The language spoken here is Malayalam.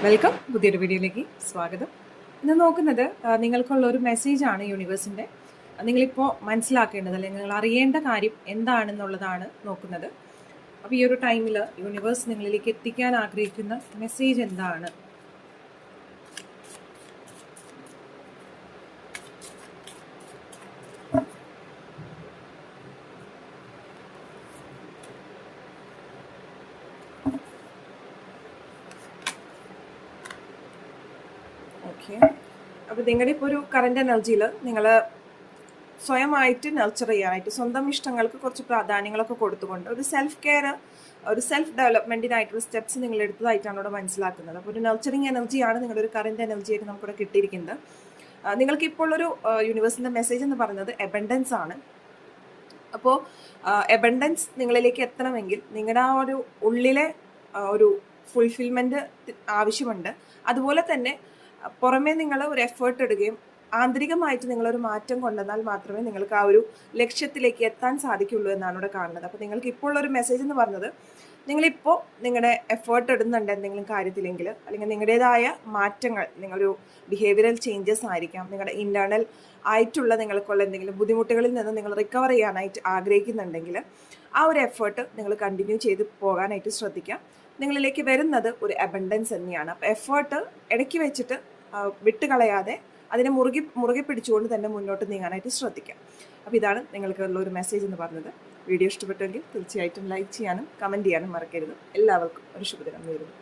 വെൽക്കം. പുതിയൊരു വീഡിയോയിലേക്ക് സ്വാഗതം. ഇന്ന് നോക്കുന്നത് നിങ്ങൾക്കുള്ള ഒരു മെസ്സേജാണ് യൂണിവേഴ്സിൻ്റെ. നിങ്ങളിപ്പോൾ മനസ്സിലാക്കേണ്ടത് അല്ലെങ്കിൽ നിങ്ങൾ അറിയേണ്ട കാര്യം എന്താണെന്നുള്ളതാണ് നോക്കുന്നത്. അപ്പോൾ ഈ ഒരു ടൈമിൽ യൂണിവേഴ്സ് നിങ്ങളിലേക്ക് എത്തിക്കാൻ ആഗ്രഹിക്കുന്ന മെസ്സേജ് എന്താണ്? ഓക്കെ, അപ്പോൾ നിങ്ങളുടെ ഇപ്പോൾ ഒരു കറണ്ട് എനർജിയിൽ നിങ്ങൾ സ്വയമായിട്ട് നർച്ചർ ചെയ്യാനായിട്ട് സ്വന്തം ഇഷ്ടങ്ങൾക്ക് കുറച്ച് പ്രാധാന്യങ്ങളൊക്കെ കൊടുത്തുകൊണ്ട് ഒരു സെൽഫ് കെയർ, ഒരു സെൽഫ് ഡെവലപ്മെൻറ്റിനായിട്ടുള്ള സ്റ്റെപ്സ് നിങ്ങൾ എടുത്തതായിട്ടാണ് ഇവിടെ മനസ്സിലാക്കുന്നത്. അപ്പോൾ ഒരു നർച്ചറിങ് എനർജിയാണ് നിങ്ങളുടെ ഒരു കറണ്ട് എനർജിയായിട്ട് നമുക്കിവിടെ കിട്ടിയിരിക്കുന്നത്. നിങ്ങൾക്ക് ഇപ്പോൾ ഒരു യൂണിവേഴ്സിൻ്റെ മെസ്സേജ് എന്ന് പറയുന്നത് എബൻഡൻസ് ആണ്. അപ്പോൾ എബൻഡൻസ് നിങ്ങളിലേക്ക് എത്തണമെങ്കിൽ നിങ്ങളുടെ ആ ഒരു ഉള്ളിലെ ഒരു ഫുൾഫിൽമെൻറ്റ് ആവശ്യമുണ്ട്. അതുപോലെ തന്നെ പുറമേ നിങ്ങൾ ഒരു എഫേർട്ട് ഇടുകയും ആന്തരികമായിട്ട് നിങ്ങളൊരു മാറ്റം കൊണ്ടുവന്നാൽ മാത്രമേ നിങ്ങൾക്ക് ആ ഒരു ലക്ഷ്യത്തിലേക്ക് എത്താൻ സാധിക്കുള്ളൂ എന്നാണ് ഇവിടെ കാണുന്നത്. അപ്പോൾ നിങ്ങൾക്ക് ഇപ്പോൾ ഒരു മെസ്സേജ് എന്ന് പറഞ്ഞത്, നിങ്ങളിപ്പോൾ നിങ്ങളുടെ എഫേർട്ട് ഇടുന്നുണ്ട് എന്തെങ്കിലും കാര്യത്തിലെങ്കിൽ, അല്ലെങ്കിൽ നിങ്ങളുടേതായ മാറ്റങ്ങൾ, നിങ്ങളൊരു ബിഹേവിയറൽ ചേഞ്ചസ് ആയിരിക്കാം, നിങ്ങളുടെ ഇൻറ്റേർണൽ ആയിട്ടുള്ള നിങ്ങൾക്കുള്ള എന്തെങ്കിലും ബുദ്ധിമുട്ടുകളിൽ നിന്ന് നിങ്ങൾ റിക്കവർ ചെയ്യാനായിട്ട് ആഗ്രഹിക്കുന്നുണ്ടെങ്കിൽ ആ ഒരു എഫേർട്ട് നിങ്ങൾ കണ്ടിന്യൂ ചെയ്ത് പോകാനായിട്ട് ശ്രദ്ധിക്കാം. നിങ്ങളിലേക്ക് വരുന്നത് ഒരു അബണ്ടൻസ് തന്നെയാണ്. അപ്പോൾ എഫേർട്ട് ഇടയ്ക്ക് വെച്ചിട്ട് വിട്ടുകളയാതെ അതിനെ മുറുകെ പിടിച്ചുകൊണ്ട് തന്നെ മുന്നോട്ട് നീങ്ങാനായിട്ട് ശ്രദ്ധിക്കാം. അപ്പോൾ ഇതാണ് നിങ്ങൾക്കുള്ള ഒരു മെസ്സേജ് എന്ന് പറഞ്ഞത്. വീഡിയോ ഇഷ്ടപ്പെട്ടുവെങ്കിൽ തീർച്ചയായിട്ടും ലൈക്ക് ചെയ്യാനും കമൻറ്റ് ചെയ്യാനും മറക്കരുത്. എല്ലാവർക്കും ഒരു ശുഭദിനം നേരുന്നു.